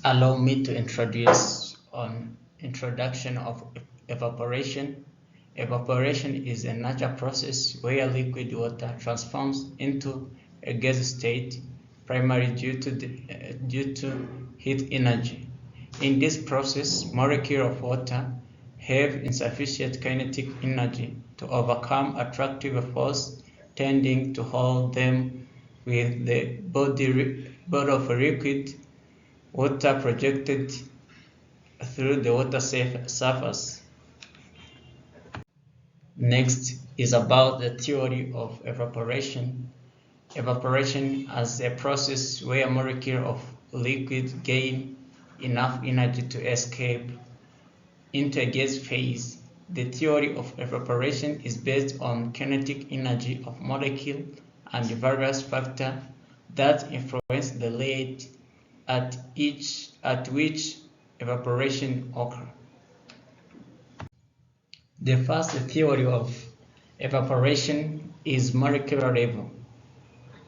Allow me to introduce on introduction of evaporation. Evaporation is a natural process where liquid water transforms into a gas state, primarily due to heat energy. In this process, molecules of water have insufficient kinetic energy to overcome attractive force, tending to hold them with the body of liquid water projected through the water surface. Next is about the theory of evaporation. Evaporation as a process where molecules of liquid gain enough energy to escape into a gas phase. The theory of evaporation is based on kinetic energy of molecules and various factors that influence the rate at which evaporation occurs. The first theory of evaporation is molecular level.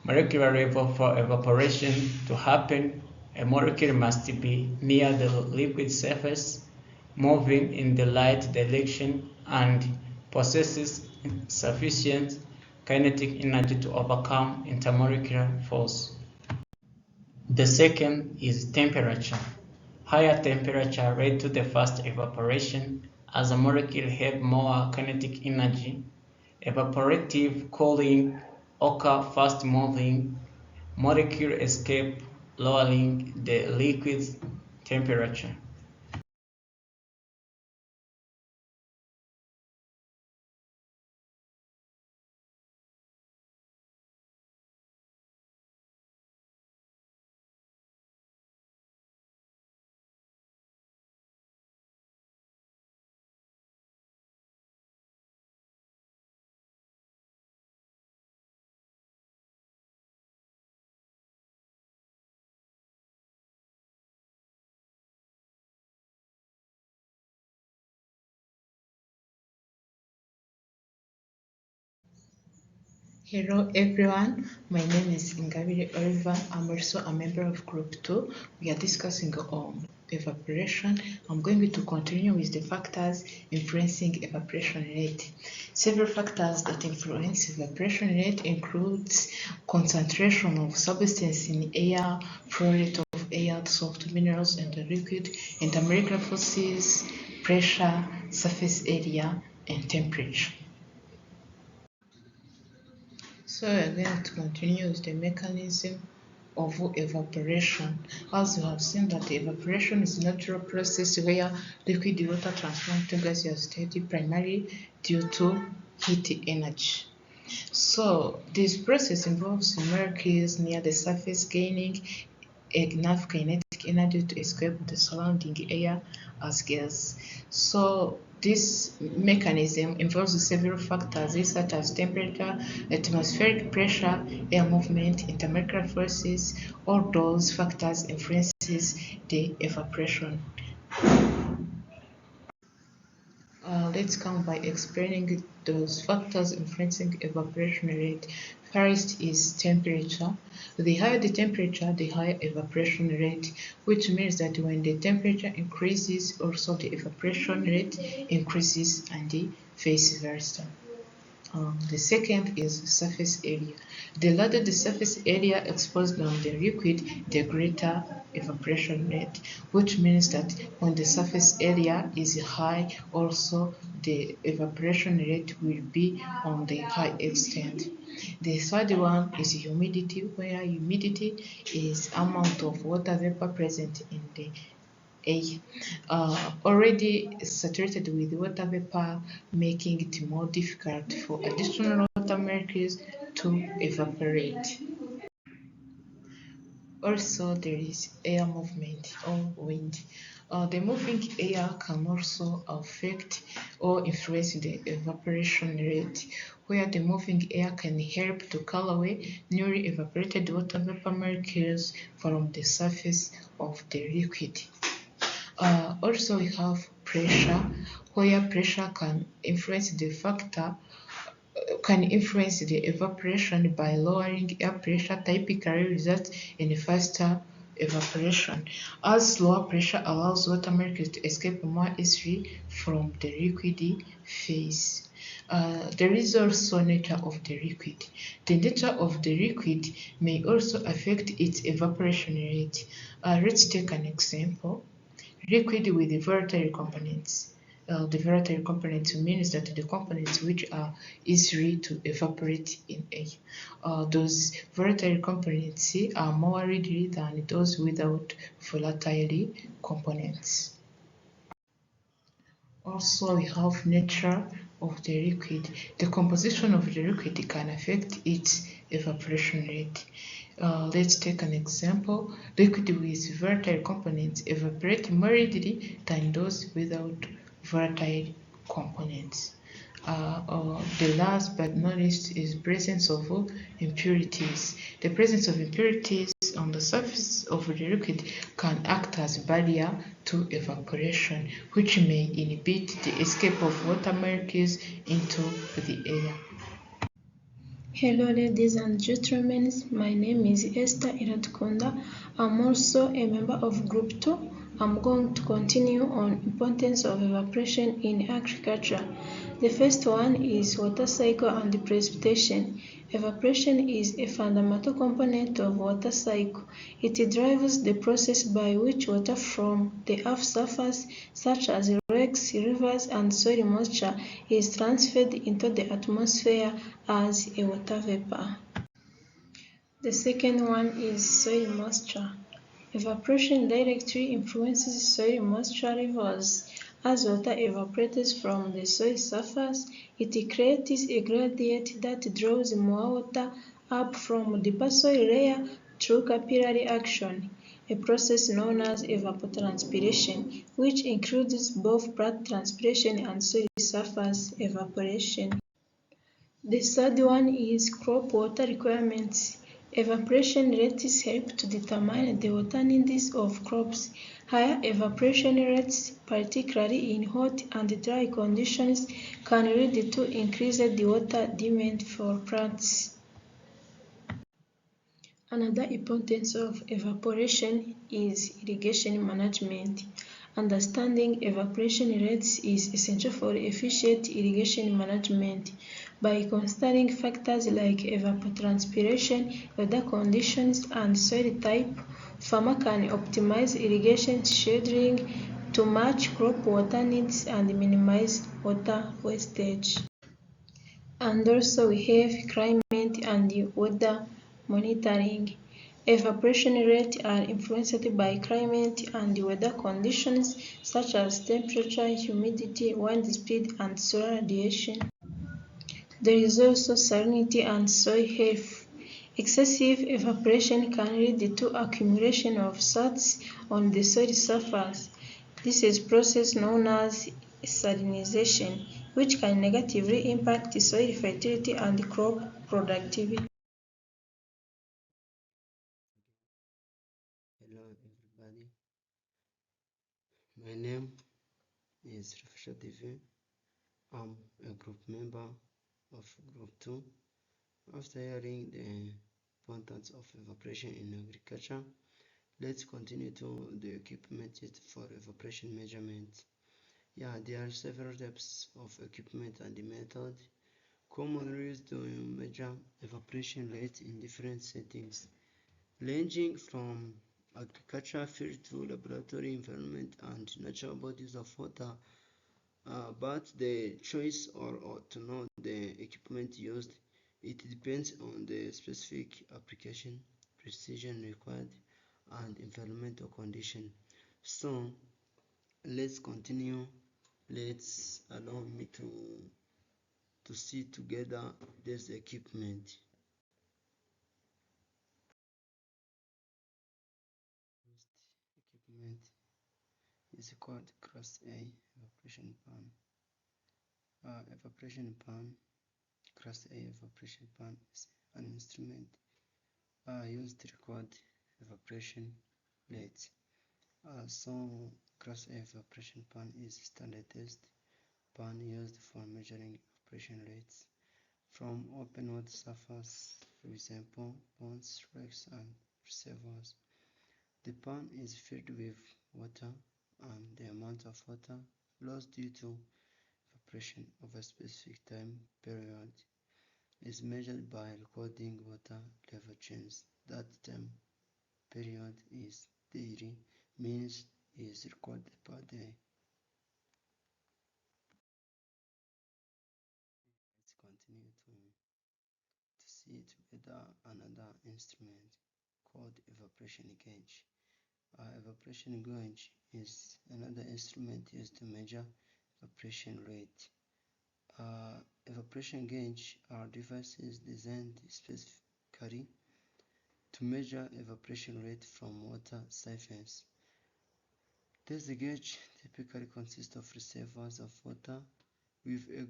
Molecular level for evaporation to happen, a molecule must be near the liquid surface, moving in the right direction, and possesses sufficient kinetic energy to overcome intermolecular force. The second is temperature. Higher temperature lead to the fast evaporation as the molecule have more kinetic energy. Evaporative cooling occur fast moving molecule escape, lowering the liquid's temperature. Hello everyone, my name is Ingabire Oliver. I'm also a member of Group 2. We are discussing on evaporation. I'm going to continue with the factors influencing evaporation rate. Several factors that influence evaporation rate includes concentration of substance in air, flow rate of air, soft minerals and the liquid, intermolecular forces, pressure, surface area, and temperature. So we are going to continue with the mechanism of evaporation. As you have seen that evaporation is a natural process where liquid water transforms to gaseous state primarily due to heat energy. So this process involves molecules near the surface gaining enough kinetic energy to escape the surrounding air as gas. So this mechanism involves several factors such as temperature, atmospheric pressure, air movement, intermolecular forces. All those factors influences the evaporation. Let's come by explaining those factors influencing evaporation rate. First is temperature. The higher the temperature, the higher evaporation rate, which means that when the temperature increases, also the evaporation rate increases and the vice versa. The second is surface area. The larger the surface area exposed on the liquid, the greater evaporation rate, which means that when the surface area is high, also the evaporation rate will be on the high extent. The third one is humidity, where humidity is amount of water vapor present in the air, already saturated with water vapor, making it more difficult for additional water molecules to evaporate. Also, there is air movement or wind. The moving air can also affect or influence the evaporation rate, where the moving air can help to call away newly evaporated water vapor molecules from the surface of the liquid. Also, we have pressure, where pressure can influence the factor can influence the evaporation by lowering air pressure, typically results in faster evaporation, as lower pressure allows water molecules to escape more easily from the liquid phase. There is also nature of the liquid. The nature of the liquid may also affect its evaporation rate. Let's take an example. Liquid with volatile components. The volatile components means that the components which are easily to evaporate in air. Those volatile components are more readily than those without volatile components. Also, we have nature of the liquid. The composition of the liquid can affect its evaporation rate. Let's take an example. Liquid with volatile components evaporate more readily than those without volatile components. The last but not least is presence of impurities. The presence of impurities on the surface of the liquid can act as barrier to evaporation, which may inhibit the escape of water molecules into the air. Hello ladies and gentlemen, my name is Esther Iratkunda. I'm also a member of Group 2. I'm going to continue on importance of evaporation in agriculture. The first one is water cycle and precipitation. Evaporation is a fundamental component of water cycle. It drives the process by which water from the earth's surface, such as lakes, rivers, and soil moisture, is transferred into the atmosphere as a water vapor. The second one is soil moisture. Evaporation directly influences soil moisture levels. As water evaporates from the soil surface, it creates a gradient that draws more water up from the deeper soil layer through capillary action, a process known as evapotranspiration, which includes both plant transpiration and soil surface evaporation. The third one is crop water requirements. Evaporation rates help to determine the water needs of crops. Higher evaporation rates, particularly in hot and dry conditions, can lead to increased water demand for plants. Another importance of evaporation is irrigation management. Understanding evaporation rates is essential for efficient irrigation management. By considering factors like evapotranspiration, weather conditions, and soil type, farmer can optimize irrigation scheduling to match crop water needs and minimize water wastage. And also we have climate and weather monitoring. Evaporation rates are influenced by climate and weather conditions such as temperature, humidity, wind speed, and solar radiation. There is also salinity and soil health. Excessive evaporation can lead to accumulation of salts on the soil surface. This is a process known as salinization, which can negatively impact soil fertility and crop productivity. Hello everybody, my name is Rafisha TV. I'm a group member of Group 2. After hearing the importance of evaporation in agriculture, let's continue to the equipment used for evaporation measurement. There are several types of equipment and method commonly used to measure evaporation rate in different settings, ranging from agriculture field to laboratory environment and natural bodies of water. But the choice or to know the equipment used, it depends on the specific application, precision required, and environmental condition. So let's continue. Let's allow me to see together this equipment. First equipment is called Class A evaporation pan. Evaporation pan. Class A evaporation pan is an instrument used to record evaporation rates. So Class A evaporation pan is standardized pan used for measuring evaporation rates from open water surface, for example, ponds, lakes, and reservoirs. The pan is filled with water, and the amount of water lost due to evaporation over a specific time period is measured by recording water level change. That time period is daily, means is recorded per day. Let's continue to see together another instrument called evaporation gauge. Evaporation gauge is another instrument used to measure evaporation rate. Evaporation gauge are devices designed specifically to measure evaporation rate from water siphons. This gauge typically consists of reservoirs of water with a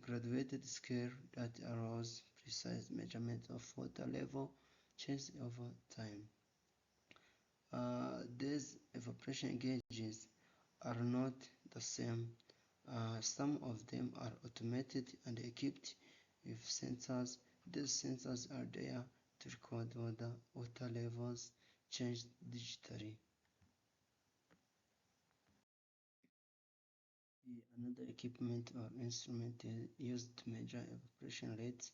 graduated scale that allows precise measurement of water level change over time. These evaporation gauges are not the same. Some of them are automated and equipped with sensors. These sensors are there to record water levels changed digitally. Another equipment or instrument used to measure evaporation rates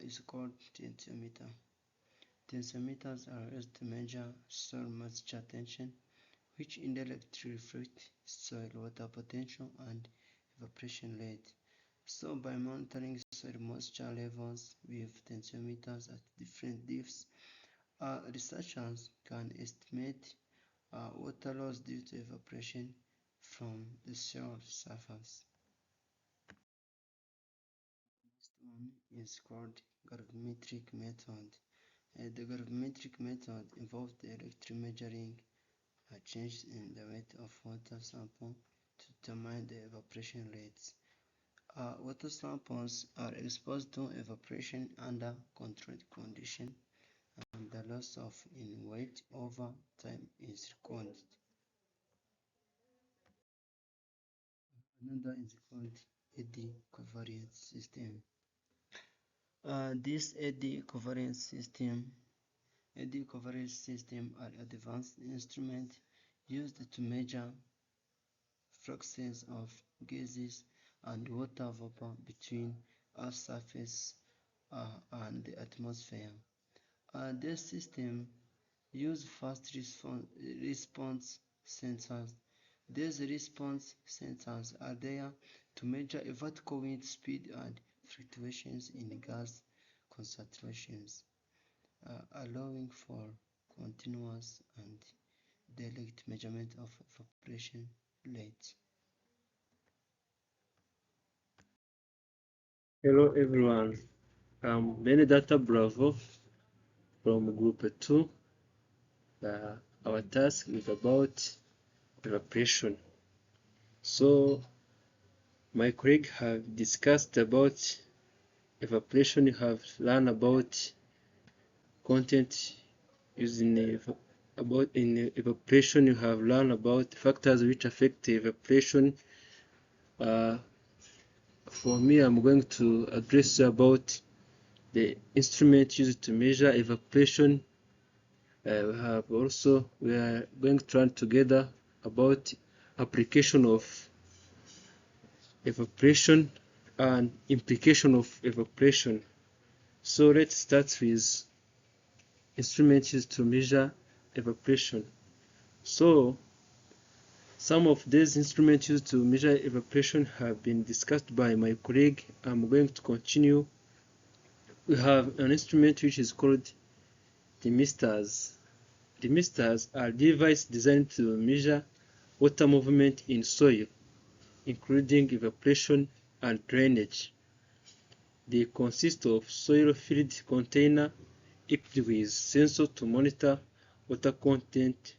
is called tensiometer. Tensiometers are used to measure soil moisture tension, which indirectly reflect soil water potential and evaporation rate. So by monitoring soil moisture levels with tensiometers at different depths, researchers can estimate water loss due to evaporation from the soil surface. Next one is called gravimetric method. The gravimetric method involves directly measuring a change in the weight of water sample to determine the evaporation rates. Water samples are exposed to evaporation under controlled conditions, and the loss of in weight over time is recorded. Another is called eddy covariance system. This eddy covariance system are advanced instruments used to measure fluxes of gases and water vapor between Earth's surface and the atmosphere. This system use fast response sensors. These response sensors are there to measure a vertical wind speed and fluctuations in gas concentrations, allowing for continuous and direct measurement of evaporation rate. Hello everyone, I'm Benedata Bravo from Group 2. Our task is about evaporation. So my colleague have discussed about evaporation. You have learned about content using in evaporation. You have learned about factors which affect evaporation. For me, I'm going to address about the instrument used to measure evaporation. We are going to learn together about application of evaporation and implication of evaporation. So let's start with instruments used to measure evaporation. So some of these instruments used to measure evaporation have been discussed by my colleague. I'm going to continue. We have an instrument which is called thermistors. Thermistors are devices designed to measure water movement in soil, including evaporation and drainage. They consist of soil-filled container equipped with sensors to monitor water content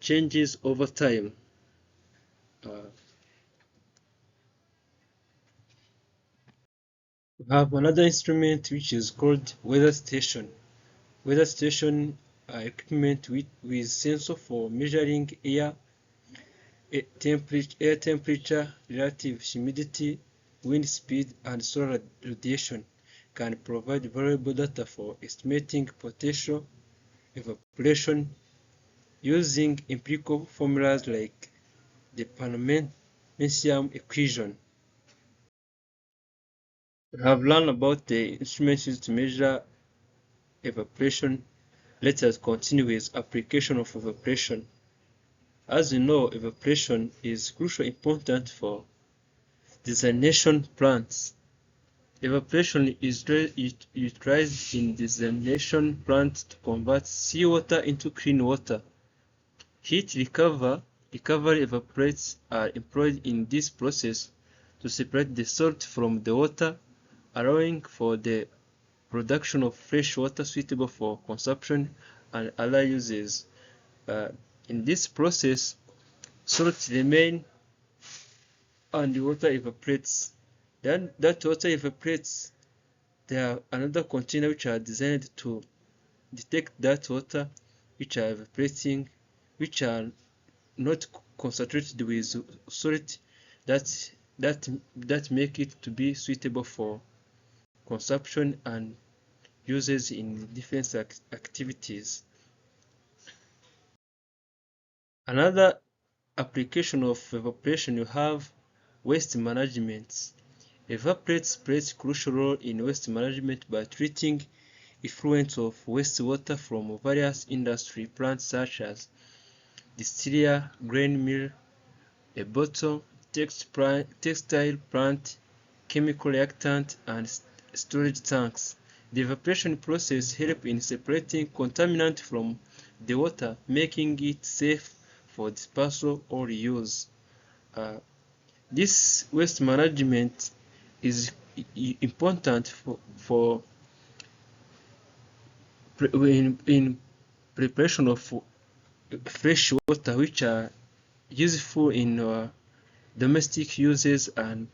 changes over time. We have another instrument which is called weather station. Weather station are equipment with sensor for measuring air temperature, relative humidity, wind speed, and solar radiation. Can provide valuable data for estimating potential evaporation using empirical formulas like the Panamanian equation. We have learned about the instruments used to measure evaporation. Let us continue with application of evaporation. As you know, evaporation is crucially important for desalination plants. Evaporation is utilized in desalination plants to convert seawater into clean water. Heat recovery evaporates are employed in this process to separate the salt from the water, allowing for the production of fresh water suitable for consumption and other uses. In this process, salt remains and the water evaporates. Then that water evaporates. There are another container which are designed to detect that water which are evaporating, which are not concentrated with salt that make it to be suitable for consumption and uses in different activities. Another application of evaporation, you have waste management. Evaporates plays a crucial role in waste management by treating effluents of wastewater from various industry plants such as distillery, grain mill, a bottle, textile plant, chemical reactant, and storage tanks. The evaporation process helps in separating contaminant from the water, making it safe for disposal or reuse. This waste management is important for in preparation of fresh water, which are useful in domestic uses and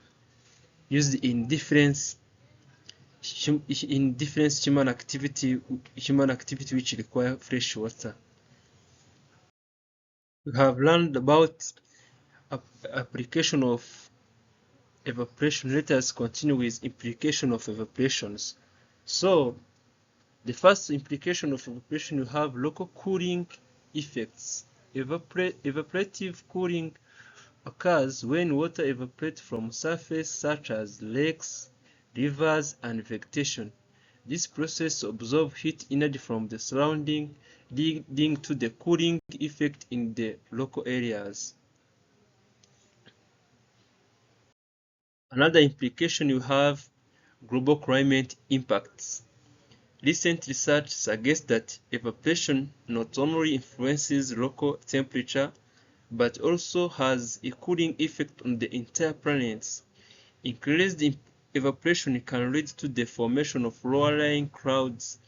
used in different human activity which require fresh water. We have learned about application of evaporation. Let us continue with implication of evaporations. So the first implication of evaporation, you have local cooling effects. Evaporative cooling occurs when water evaporates from surface such as lakes, rivers, and vegetation. This process absorbs heat energy from the surrounding, leading to the cooling effect in the local areas. Another implication, you have global climate impacts. Recent research suggests that evaporation not only influences local temperature, but also has a cooling effect on the entire planet. Increased evaporation can lead to the formation of lower-lying clouds,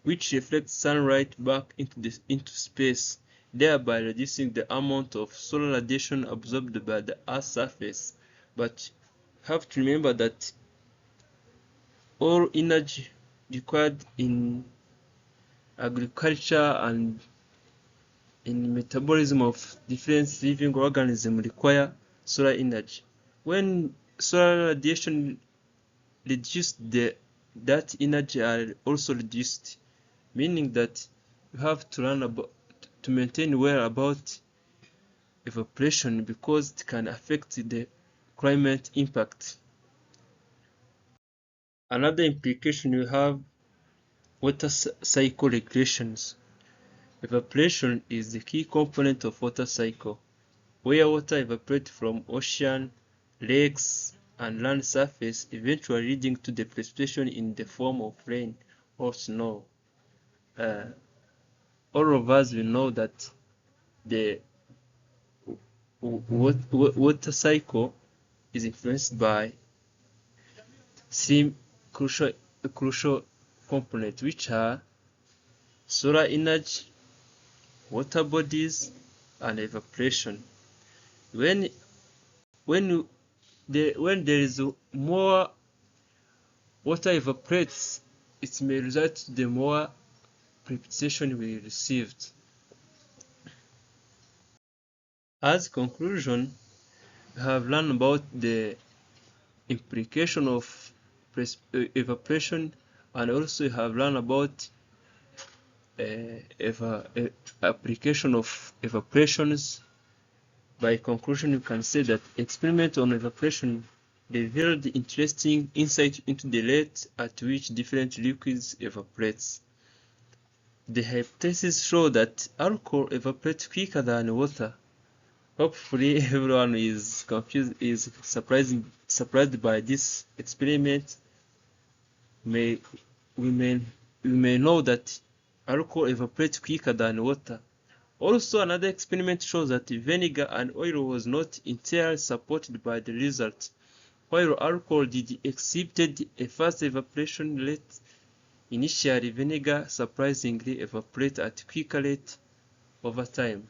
which reflect sunlight back into space, thereby reducing the amount of solar radiation absorbed by the Earth's surface. But you have to remember that all energy required in agriculture and in metabolism of different living organisms require solar energy. When solar radiation reduced, that energy are also reduced, meaning that you have to learn about to maintain well about evaporation because it can affect the climate impact. Another implication, you have water cycle regulations. Evaporation is the key component of water cycle, where water evaporates from ocean, lakes, and land surface, eventually leading to the precipitation in the form of rain or snow. All of us will know that the water cycle is influenced by three crucial components, which are solar energy, water bodies, and evaporation. When there is more water evaporates, it may result in the more precipitation we received. As conclusion, we have learned about the implication of evaporation, and also have learned about application of evaporations. By conclusion, you can say that experiment on evaporation revealed interesting insight into the rate at which different liquids evaporate. The hypothesis show that alcohol evaporates quicker than water. Hopefully, everyone is surprised by this experiment. We may know that alcohol evaporates quicker than water. Also, another experiment shows that vinegar and oil was not entirely supported by the result. While alcohol did exhibited a fast evaporation rate, initially vinegar surprisingly evaporated at quicker rate over time.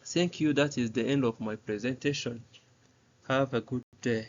Thank you. That is the end of my presentation. Have a good day.